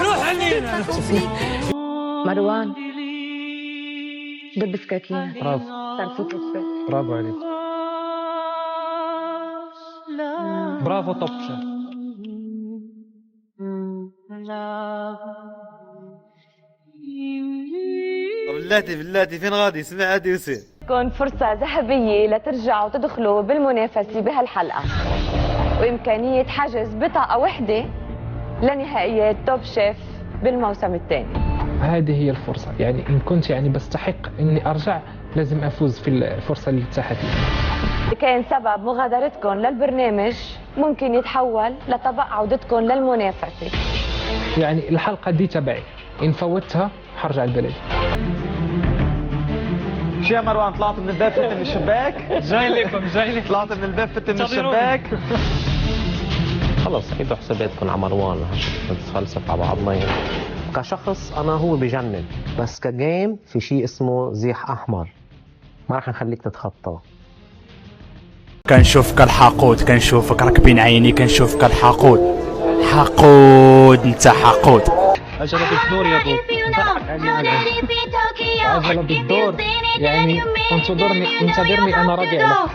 روح عني. مروان دب سكاكين. برافو صار في كفة. برافو عليك. برافو توب شيف. بلاتي فين غادي؟ سمع هادي يوسف. تكون فرصة ذهبية لترجعوا تدخلوا بالمنافسة بهالحلقة، وإمكانية حجز بطاقة وحدة لنهائيات توب شيف بالموسم الثاني. هذه هي الفرصة، يعني إن كنت يعني بستحق إني أرجع لازم أفوز في الفرصة اللي اتاحت لي. كان سبب مغادرتكم للبرنامج ممكن يتحول لطبق عودتكم للمنافسة. يعني الحلقة دي تبعي، إن فوتها حرجع البلد. شو يا مروان، طلعت من الباب فتت من الشباك؟ جاي لكم طلعت من الباب فتت من الشباك؟ خلص عيدوا حساباتكم على مروان، نتفلسف على بعضنا يعني. كشخص انا هو بجنن، بس كجيم في شيء اسمه زيح احمر ما راح نخليك تتخطاه. كنشوفك الحقود، كنشوفك راك بين عيني، كنشوفك الحقود. حقود انت حقود. عجلة بالدور يا ضو. عجلة بالدور، يعني انتظرني انا راجع لك.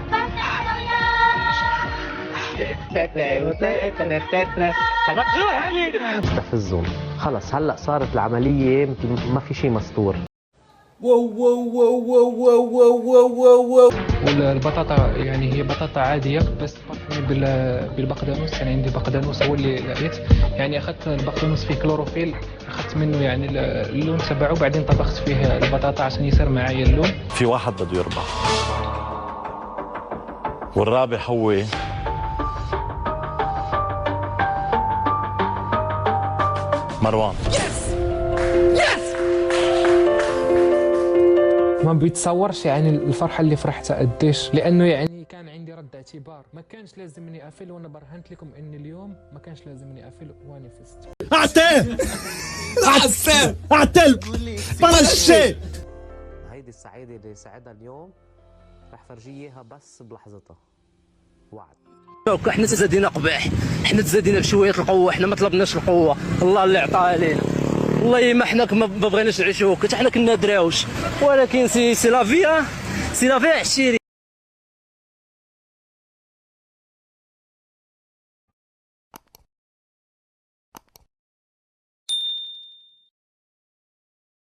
استفزهم خلص، هلا صارت العملية ما في شيء مستور. والبطاطا يعني هي بطاطا عادية بس طفني بالبقدونس، يعني عندي بقدونس هو اللي لقيت، يعني أخذت البقدونس فيه كلوروفيل، أخذت منه يعني اللون تبعه، بعدين طبخت فيه البطاطا عشان يصير معايا اللون. في واحد بده يربح، والرابح هو مروان. ما بيتصورش يعني الفرحة اللي فرحتها قديش، لأنه يعني كان عندي رد اعتبار، ما كانش لازم إني أقفل، وأنا برهنت لكم إن اليوم ما كانش لازم إني أقفل وأنا فزت. عتل بلا الشيء. هيدي السعادة اللي سعدها اليوم رح فرجيه اياها بس بلحظتها، وعد. احنا تزادينا قباح، احنا تزادينا بشويه القوه، احنا ما طلبناش القوه، الله اللي عطاها علينا. والله ما حنا ما بغيناش نعيشوك، حتى حنا كنا دراوش، ولكن سي لافيا عشيري.